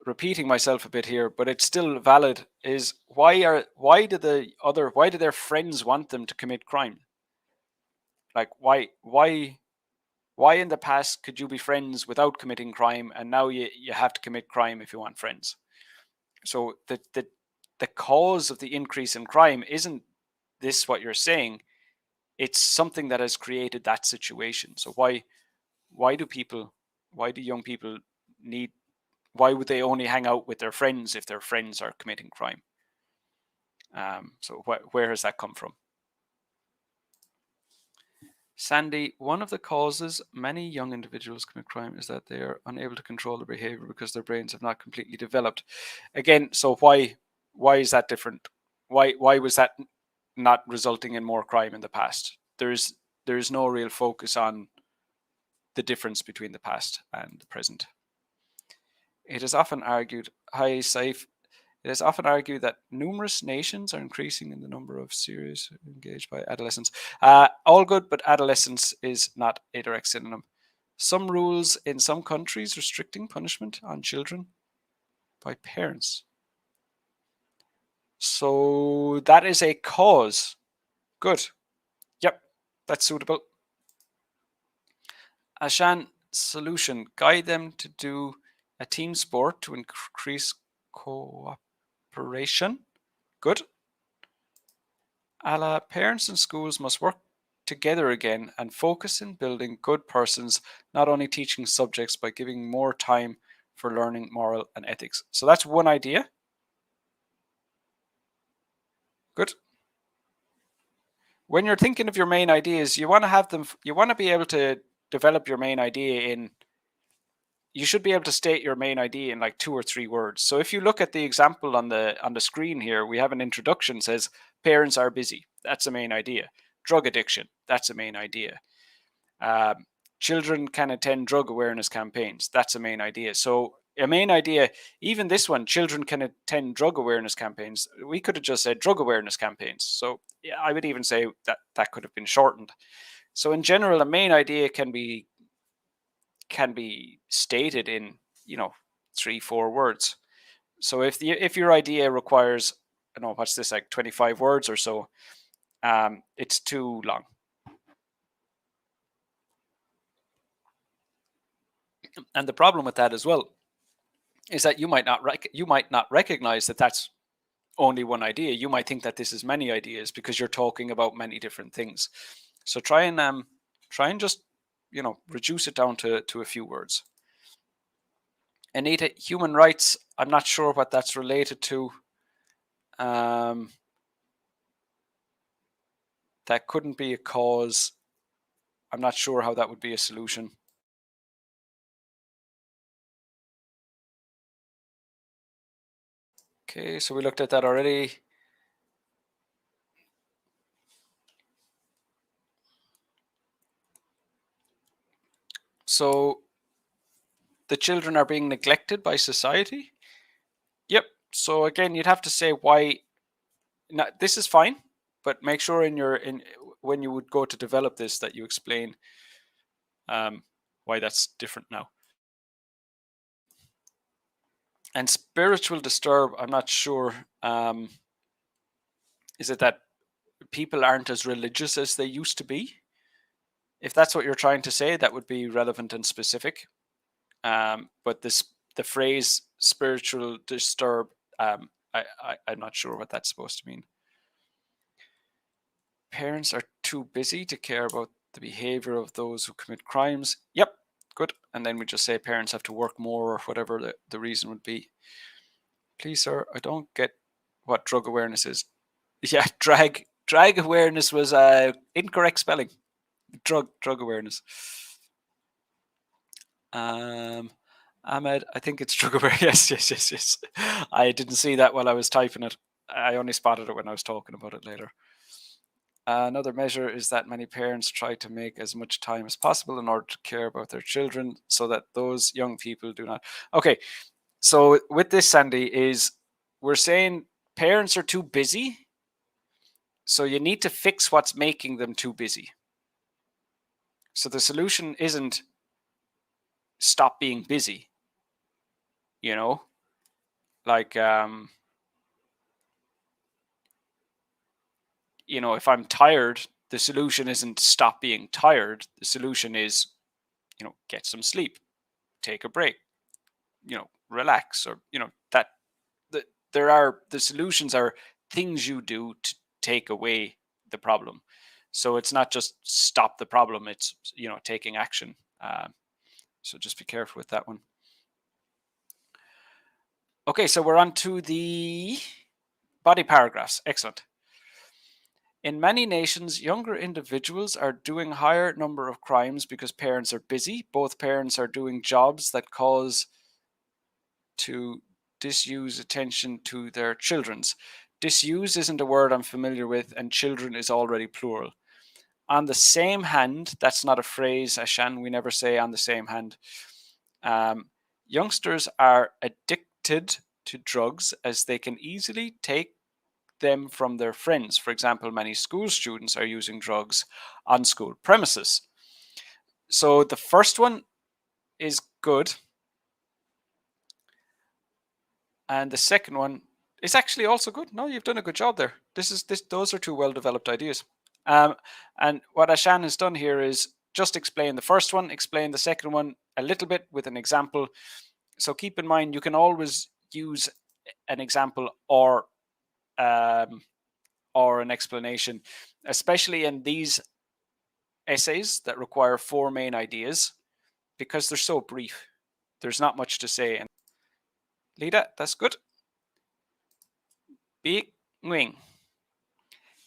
repeating myself a bit here, but it's still valid. Is why do their friends want them to commit crime? Like why in the past could you be friends without committing crime, and now you have to commit crime if you want friends? So the cause of the increase in crime isn't this what you're saying. It's something that has created that situation. So why do young people need, why would they only hang out with their friends if their friends are committing crime? So where has that come from? Sandy, one of the causes many young individuals commit crime is that they are unable to control their behavior because their brains have not completely developed. Again, so why is that different? Why was that not resulting in more crime in the past? There's no real focus on the difference between the past and the present. It is often argued, hi Saif, it is often argued that numerous nations are increasing in the number of serious engaged by adolescents. All good, but adolescence is not a direct synonym. Some rules in some countries restricting punishment on children by parents. So that is a cause. Good. Yep, that's suitable. Ashan, solution, guide them to do a team sport to increase cooperation. Good. Ala, parents and schools must work together again and focus in building good persons, not only teaching subjects by giving more time for learning moral and ethics. So that's one idea. Good. When you're thinking of your main ideas, you want to be able to develop your main idea you should be able to state your main idea in like 2 or 3 words. So if you look at the example on the screen here, we have an introduction says parents are busy. That's a main idea. Drug addiction. That's a main idea. Children can attend drug awareness campaigns. That's a main idea. So a main idea, even this one, children can attend drug awareness campaigns. We could have just said drug awareness campaigns. So yeah, I would even say that could have been shortened. So in general, a main idea can be stated in 3-4 words. So if your idea requires, I don't know, what's this, like 25 words or so, it's too long. And the problem with that as well is that you might not recognize that that's only one idea. You might think that this is many ideas because you're talking about many different things. So try and just reduce it down to a few words. Anita, human rights, I'm not sure what that's related to. That couldn't be a cause. I'm not sure how that would be a solution. Okay, so we looked at that already. So the children are being neglected by society? Yep. So again, you'd have to say why. Now, this is fine, but make sure when you would go to develop this that you explain why that's different now. And spiritual disturb, I'm not sure. Is it that people aren't as religious as they used to be? If that's what you're trying to say, that would be relevant and specific. But the phrase spiritual disturb, I'm not sure what that's supposed to mean. Parents are too busy to care about the behavior of those who commit crimes. Yep, good. And then we just say parents have to work more or whatever the reason would be. Please, sir, I don't get what drug awareness is. Yeah, drag awareness was incorrect spelling. Drug awareness. Ahmed, I think it's drug awareness. Yes. I didn't see that while I was typing it. I only spotted it when I was talking about it later. Another measure is that many parents try to make as much time as possible in order to care about their children so that those young people do not. Okay, so with this, Sandy, is we're saying parents are too busy, so you need to fix what's making them too busy. So the solution isn't stop being busy, like if I'm tired, the solution isn't stop being tired. The solution is, get some sleep, take a break, relax, or that the solutions are things you do to take away the problem. So it's not just stop the problem, it's taking action. So just be careful with that one. Okay, so we're on to the body paragraphs. Excellent. In many nations, younger individuals are doing higher number of crimes because parents are busy. Both parents are doing jobs that cause to disuse attention to their children's. Disuse isn't a word I'm familiar with, and children is already plural. On the same hand, that's not a phrase, Ashan. We never say on the same hand. Youngsters are addicted to drugs as they can easily take them from their friends. For example, many school students are using drugs on school premises. So the first one is good. And the second one is actually also good. No, you've done a good job there. Those are two well-developed ideas. And what Ashan has done here is just explain the first one, explain the second one a little bit with an example. So keep in mind, you can always use an example or an explanation, especially in these essays that require 4 main ideas, because they're so brief. There's not much to say. Lida, that's good. Big wing.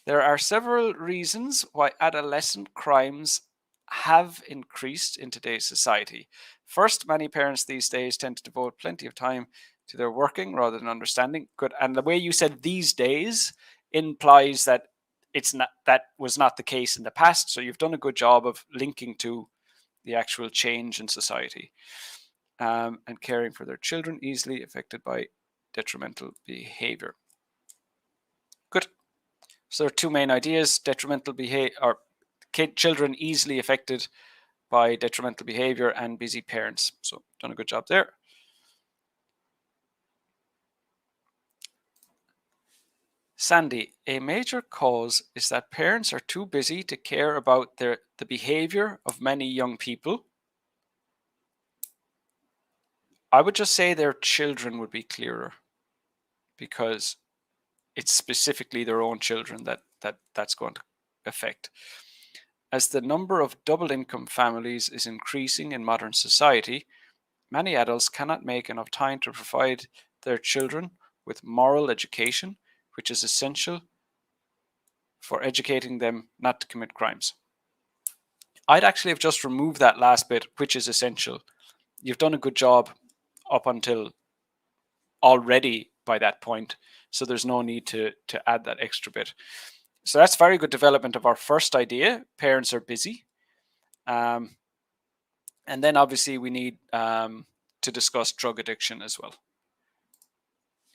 There are several reasons why adolescent crimes have increased in today's society. First, many parents these days tend to devote plenty of time to their working rather than understanding. Good. And the way you said these days implies that that was not the case in the past. So you've done a good job of linking to the actual change in society. And caring for their children easily affected by detrimental behavior. Good. So there are 2 main ideas: detrimental behavior, or children easily affected by detrimental behavior, and busy parents. So done a good job there. Sandy, a major cause is that parents are too busy to care about the behavior of many young people. I would just say their children would be clearer, because it's specifically their own children that's going to affect. As the number of double income families is increasing in modern society, many adults cannot make enough time to provide their children with moral education, which is essential for educating them not to commit crimes. I'd actually have just removed that last bit, which is essential. You've done a good job up until already by that point, so there's no need to add that extra bit. So that's very good development of our first idea. Parents are busy. And then obviously we need to discuss drug addiction as well.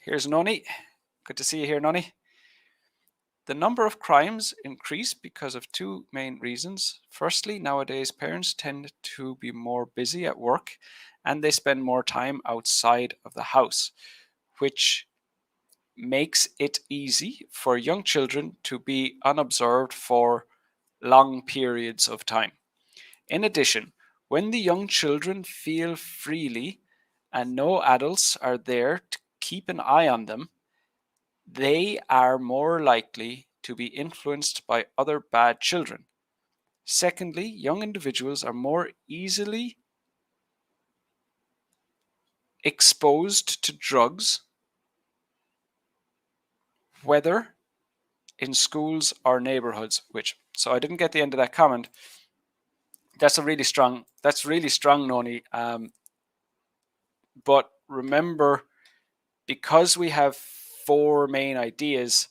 Here's Noni. Good to see you here, Noni. The number of crimes increase because of two main reasons. Firstly, nowadays parents tend to be more busy at work and they spend more time outside of the house, which makes it easy for young children to be unobserved for long periods of time. In addition, when the young children feel freely and no adults are there to keep an eye on them, they are more likely to be influenced by other bad children. Secondly, young individuals are more easily exposed to drugs, whether in schools or neighborhoods. So I didn't get the end of that comment. That's really strong, Noni. But remember, because we have four main ideas,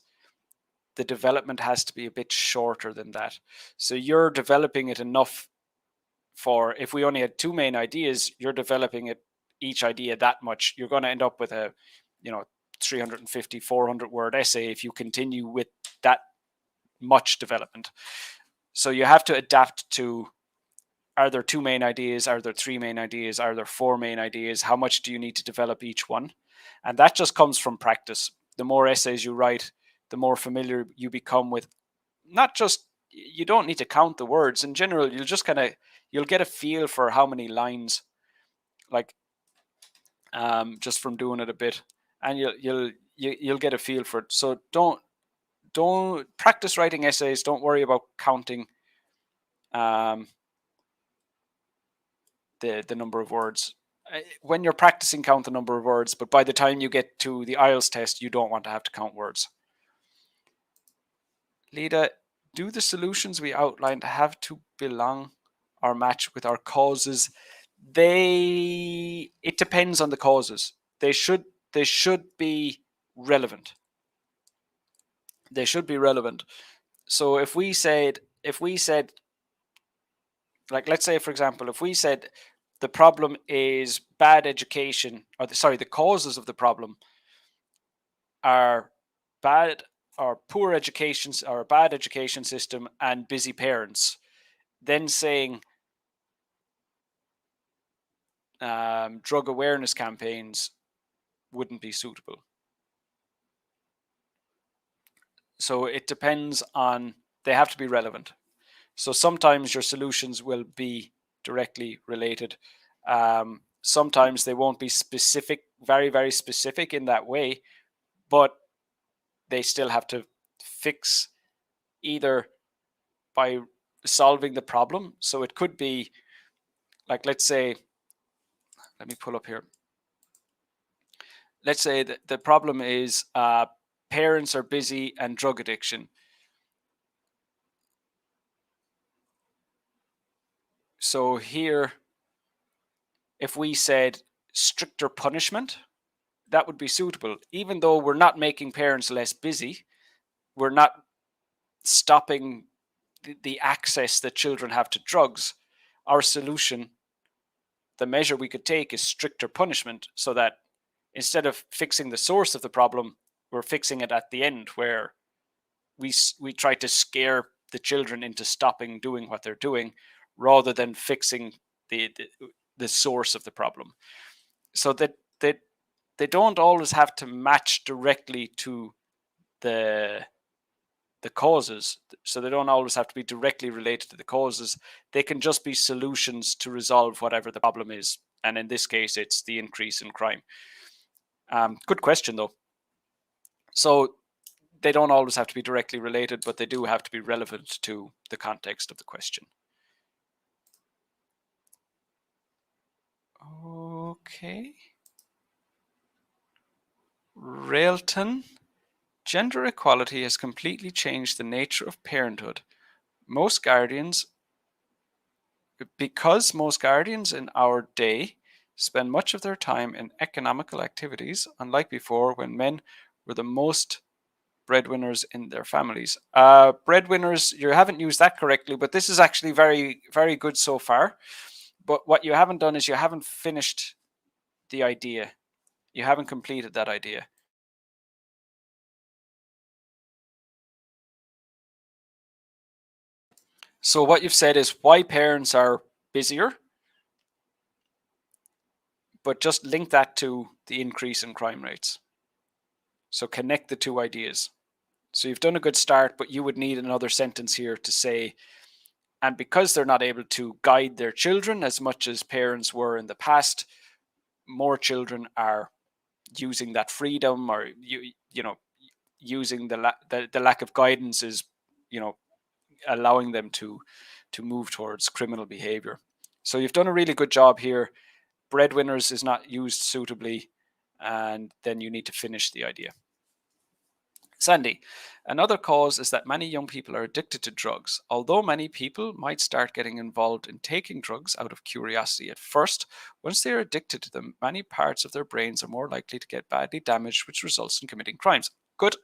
the development has to be a bit shorter than that. So you're developing it enough for, if we only had two main ideas, you're developing it, each idea that much. You're going to end up with a, 350, 400 word essay if you continue with that much development. So you have to adapt to, are there two main ideas? Are there three main ideas? Are there four main ideas? How much do you need to develop each one? And that just comes from practice. The more essays you write, the more familiar you become with, not just, you don't need to count the words. In general, you'll just you'll get a feel for how many lines, like just from doing it a bit, and you'll get a feel for it. So don't practice writing essays. Don't worry about counting the number of words. When you're practicing, count the number of words, but by the time you get to the IELTS test, you don't want to have to count words. Lida, do the solutions we outlined have to belong or match with our causes? It depends on the causes. They should be relevant. They should be relevant. So if we said, like, let's say, for example, if we said the problem is bad education, or the causes of the problem are bad or poor education or a bad education system and busy parents, then saying drug awareness campaigns wouldn't be suitable. So it depends on, they have to be relevant. So sometimes your solutions will be directly related. Sometimes they won't be specific, very, very specific in that way, but they still have to fix either by solving the problem. So it could be, like, let's say, let me pull up here. Let's say that the problem is parents are busy and drug addiction. So here, if we said stricter punishment, that would be suitable. Even though we're not making parents less busy, we're not stopping the access that children have to drugs. Our solution, the measure we could take, is stricter punishment, so that instead of fixing the source of the problem, we're fixing it at the end, where we try to scare the children into stopping doing what they're doing, rather than fixing the source of the problem. So that they don't always have to match directly to the causes. So they don't always have to be directly related to the causes. They can just be solutions to resolve whatever the problem is. And in this case, it's the increase in crime. Good question, though. So they don't always have to be directly related, but they do have to be relevant to the context of the question. Okay. Railton. Gender equality has completely changed the nature of parenthood. Because most guardians in our day spend much of their time in economical activities, unlike before when men were the most breadwinners in their families. Breadwinners, you haven't used that correctly, but this is actually very, very good so far. But what you haven't done is you haven't finished the idea. You haven't completed that idea. So what you've said is why parents are busier, but just link that to the increase in crime rates. So connect the two ideas. So you've done a good start, but you would need another sentence here to say, and because they're not able to guide their children as much as parents were in the past, more children are using that freedom, or using the lack of guidance is allowing them to move towards criminal behavior. So you've done a really good job here. Breadwinners is not used suitably, and then you need to finish the idea. Sandy, another cause is that many young people are addicted to drugs. Although many people might start getting involved in taking drugs out of curiosity at first, once they are addicted to them, many parts of their brains are more likely to get badly damaged, which results in committing crimes. Good.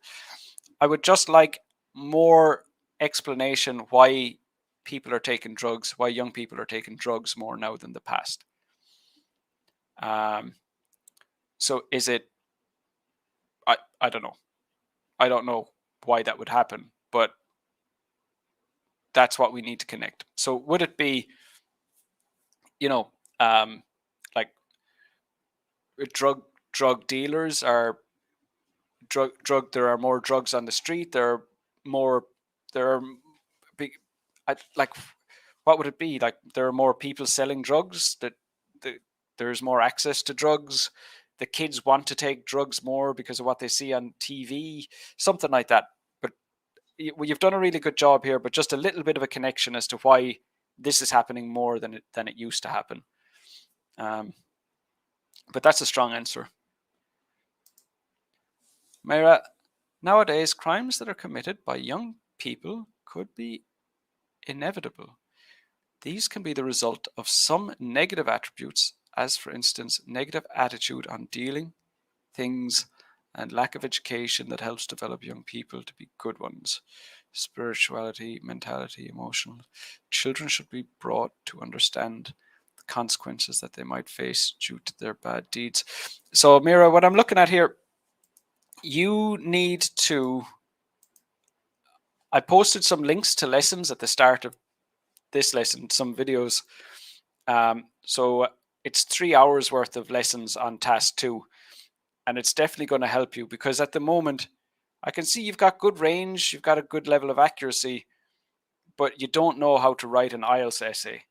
I would just like more explanation why people are taking drugs, why young people are taking drugs more now than the past. So is it, I don't know. I don't know why that would happen, but that's what we need to connect. So would it be, like drug dealers are there are more drugs on the street, there are big, like, what would it be? Like, there are more people selling drugs, there's more access to drugs, the kids want to take drugs more because of what they see on TV, something like that. But you've done a really good job here, but just a little bit of a connection as to why this is happening more than it used to happen. But that's a strong answer. Myra, nowadays crimes that are committed by young people could be inevitable. These can be the result of some negative attributes, as for instance, negative attitude on dealing, things, and lack of education that helps develop young people to be good ones. Spirituality, mentality, emotional. Children should be brought to understand the consequences that they might face due to their bad deeds. So, Mira, what I'm looking at here, you need to. I posted some links to lessons at the start of this lesson, some videos. So it's 3 hours worth of lessons on task 2, and it's definitely going to help you, because at the moment I can see you've got good range, you've got a good level of accuracy, but you don't know how to write an IELTS essay.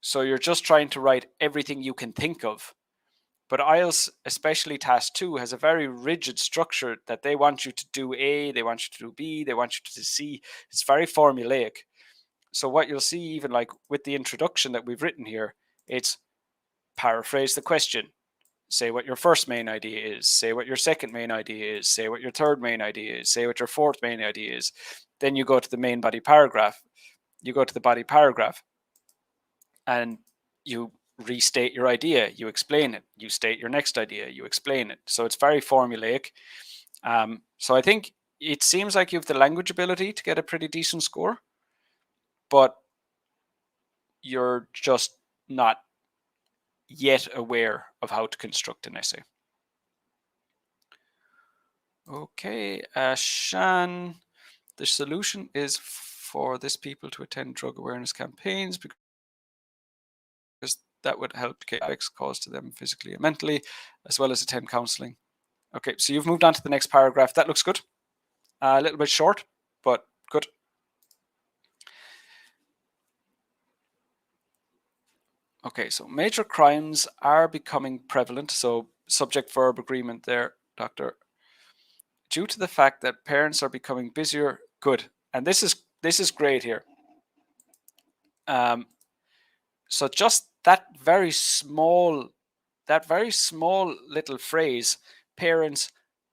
So you're just trying to write everything you can think of. But IELTS, especially task 2, has a very rigid structure that they want you to do A, they want you to do B, they want you to do C. It's very formulaic. So what you'll see, even like with the introduction that we've written here, it's paraphrase the question. Say what your first main idea is. Say what your second main idea is. Say what your third main idea is. Say what your fourth main idea is. Then you go to the main body paragraph. You go to the body paragraph and you restate your idea. You explain it. You state your next idea. You explain it. So it's very formulaic. So I think it seems like you have the language ability to get a pretty decent score, but you're just not yet aware of how to construct an essay. Okay, Shan, the solution is for this people to attend drug awareness campaigns because that would help to get effects caused to them physically and mentally, as well as attend counseling. Okay, so you've moved on to the next paragraph. That looks good. A little bit short, but good. Okay, so major crimes are becoming prevalent. So subject-verb agreement there, Doctor. Due to the fact that parents are becoming busier. Good. And this is great here. So just that very small little phrase, parents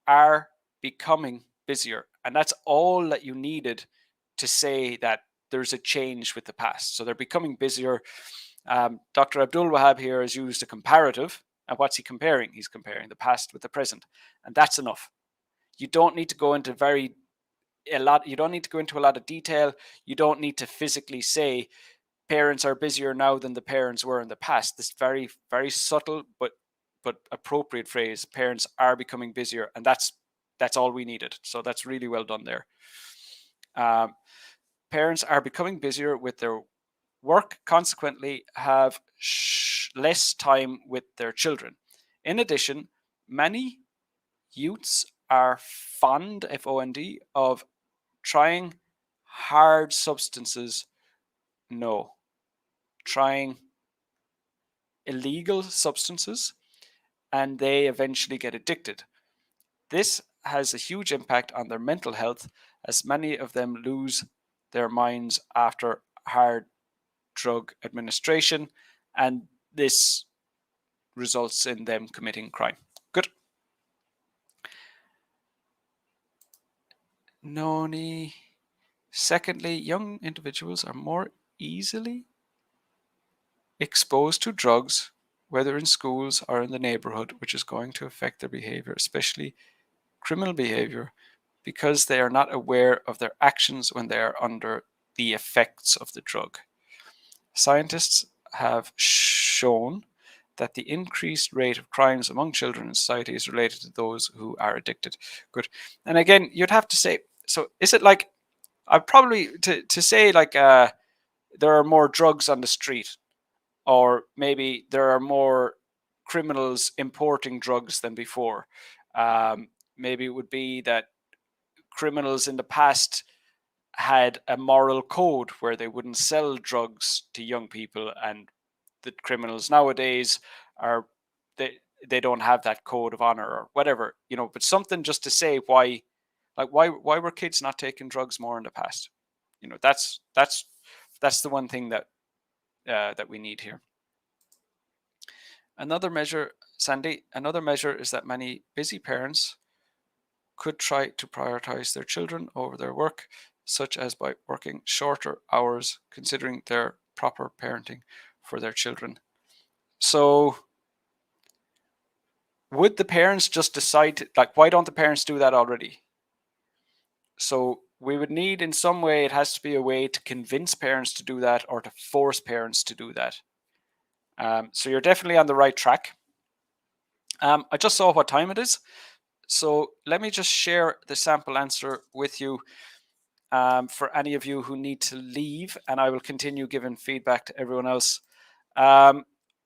are becoming busier. And that's all that you needed to say that there's a change with the past. So they're becoming busier. Dr. Abdul Wahab here has used a comparative. And what's he comparing? He's comparing the past with the present. And that's enough. You don't need to go into you don't need to go into a lot of detail. You don't need to physically say parents are busier now than the parents were in the past. This very, very subtle but appropriate phrase, parents are becoming busier, and that's all we needed. So that's really well done there. Parents are becoming busier with their work, consequently have less time with their children. In addition, many youths are fond, F-O-N-D, of trying hard substances. No, trying illegal substances, and they eventually get addicted. This has a huge impact on their mental health, as many of them lose their minds after hard drug administration, and this results in them committing crime. Good. Noni. Secondly, young individuals are more easily exposed to drugs, whether in schools or in the neighborhood, which is going to affect their behavior, especially criminal behavior, because they are not aware of their actions when they are under the effects of the drug. Scientists have shown that the increased rate of crimes among children in society is related to those who are addicted. Good. And again, you'd have to say, so is it like, I'd probably, to say like there are more drugs on the street, or maybe there are more criminals importing drugs than before. Maybe it would be that criminals in the past had a moral code where they wouldn't sell drugs to young people, and the criminals nowadays are they don't have that code of honor or whatever, but something just to say why, like why were kids not taking drugs more in the past. That's the one thing that we need here. Another measure, Sandy, is that many busy parents could try to prioritize their children over their work, such as by working shorter hours, considering their proper parenting for their children. So would the parents just decide to, like, why don't the parents do that already? So we would need, in some way, it has to be a way to convince parents to do that or to force parents to do that. So you're definitely on the right track. I just saw what time it is. So let me just share the sample answer with you for any of you who need to leave, and I will continue giving feedback to everyone else.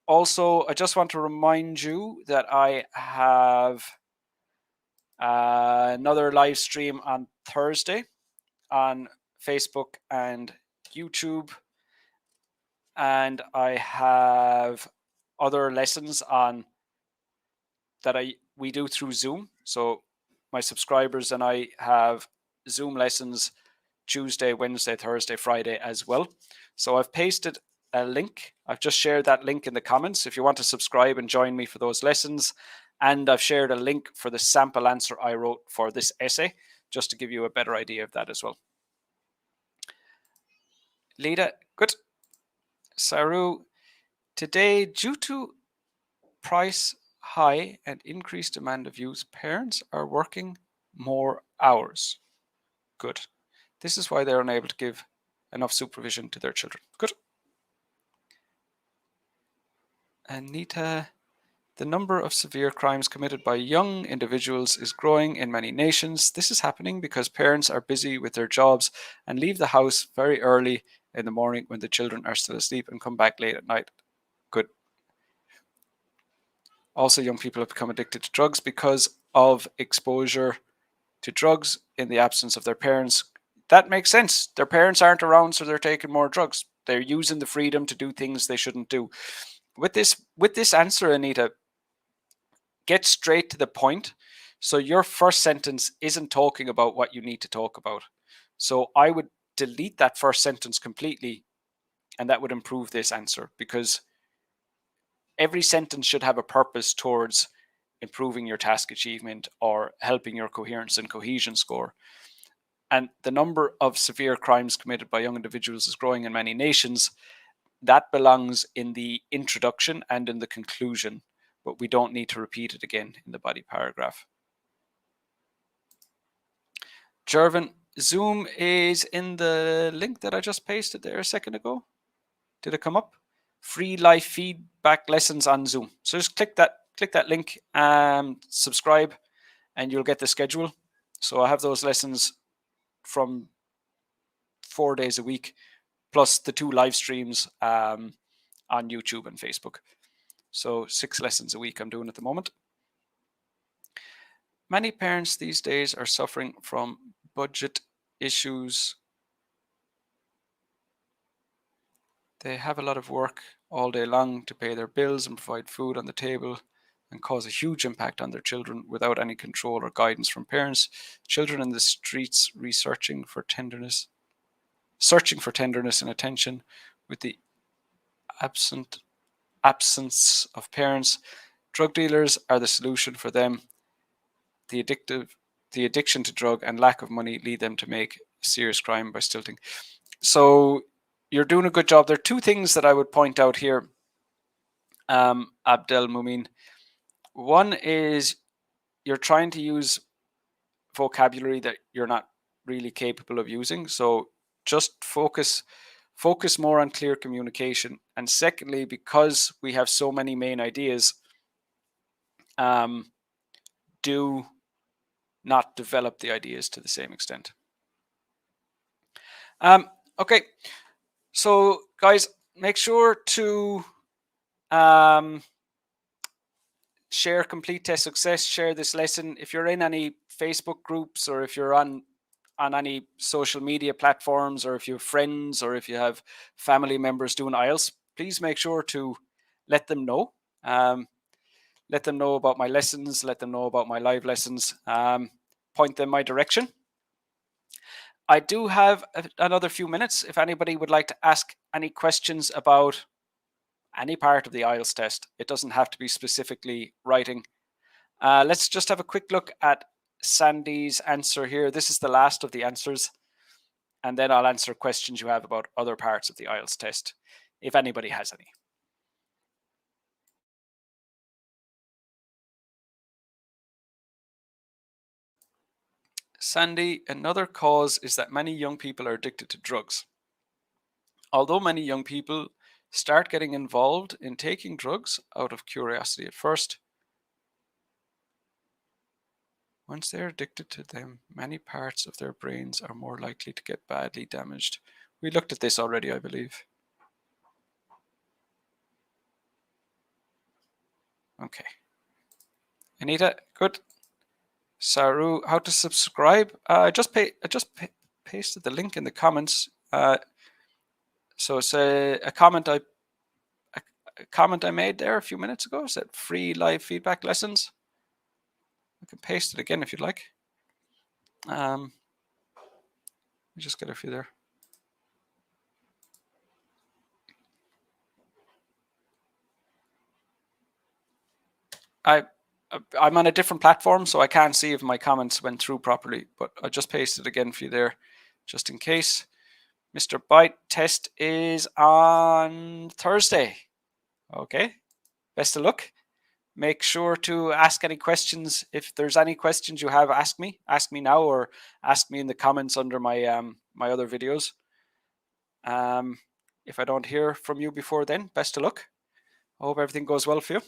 Also, I just want to remind you that I have another live stream on Thursday on Facebook and YouTube, and I have other lessons on that we do through Zoom. So my subscribers and I have Zoom lessons Tuesday, Wednesday, Thursday, Friday as well. So I've pasted a link. I've just shared that link in the comments if you want to subscribe and join me for those lessons. And I've shared a link for the sample answer I wrote for this essay, just to give you a better idea of that as well. Lida, good. Saru, today, due to price high and increased demand of use, parents are working more hours. Good. This is why they're unable to give enough supervision to their children. Good. Anita, the number of severe crimes committed by young individuals is growing in many nations. This is happening because parents are busy with their jobs and leave the house very early in the morning when the children are still asleep and come back late at night. Good. Also, young people have become addicted to drugs because of exposure to drugs in the absence of their parents. That makes sense. Their parents aren't around, so they're taking more drugs. They're using the freedom to do things they shouldn't do. With this answer, Anita, get straight to the point. So your first sentence isn't talking about what you need to talk about. So I would delete that first sentence completely, and that would improve this answer, because every sentence should have a purpose towards improving your task achievement or helping your coherence and cohesion score. And the number of severe crimes committed by young individuals is growing in many nations. That belongs in the introduction and in the conclusion, but we don't need to repeat it again in the body paragraph. Jervin, Zoom is in the link that I just pasted there a second ago. Did it come up? Free live feedback lessons on Zoom. So just click that link and subscribe, and you'll get the schedule. So I have those lessons from 4 days a week, plus the 2 live streams on YouTube and Facebook. So 6 lessons a week I'm doing at the moment. Many parents these days are suffering from budget issues. They have a lot of work all day long to pay their bills and provide food on the table, and cause a huge impact on their children without any control or guidance from parents. Children in the streets searching for tenderness and attention with the absence of parents. Drug dealers are the solution for them. The addiction to drug and lack of money lead them to make serious crime by stilting. So you're doing a good job. There are 2 things that I would point out here, Abdel Mumin. One is you're trying to use vocabulary that you're not really capable of using. So just focus more on clear communication. And secondly, because we have so many main ideas, do not develop the ideas to the same extent. Okay, so guys, make sure to share Complete Test Success, share this lesson. If you're in any Facebook groups, or if you're on any social media platforms, or if you have friends, or if you have family members doing IELTS, please make sure to let them know. Let them know about my lessons, let them know about my live lessons, point them my direction. I do have another few minutes if anybody would like to ask any questions about any part of the IELTS test. It doesn't have to be specifically writing. Let's just have a quick look at Sandy's answer here. This is the last of the answers, and then I'll answer questions you have about other parts of the IELTS test, if anybody has any. Sandy, another cause is that many young people are addicted to drugs. Although many young people start getting involved in taking drugs out of curiosity at first, once they're addicted to them, many parts of their brains are more likely to get badly damaged. We looked at this already, I believe. Okay. Anita, good. Saru, how to subscribe? I just pasted the link in the comments. So it's a comment I made there a few minutes ago. It said free live feedback lessons. I can paste it again if you'd like. Let me just get a few there. I'm on a different platform, so I can't see if my comments went through properly, but I just pasted it again for you there, just in case. Mr. Byte test is on Thursday. Okay, best of luck. Make sure to ask any questions. If there's any questions you have, ask me now, or ask me in the comments under my my other videos. If I don't hear from you before then, best of luck. I hope everything goes well for you.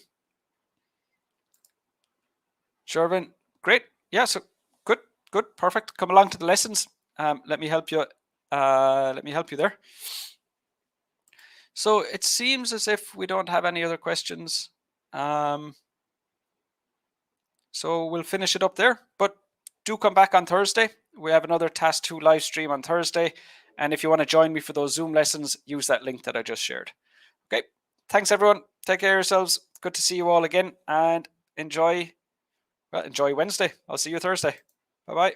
Shervin, great. Yeah, so good, perfect. Come along to the lessons. Let me help you. Let me help you there. So it seems as if we don't have any other questions. So we'll finish it up there. But do come back on Thursday. We have another Task 2 live stream on Thursday. And if you want to join me for those Zoom lessons, use that link that I just shared. Okay. Thanks, everyone. Take care of yourselves. Good to see you all again. And enjoy Wednesday. I'll see you Thursday. Bye-bye.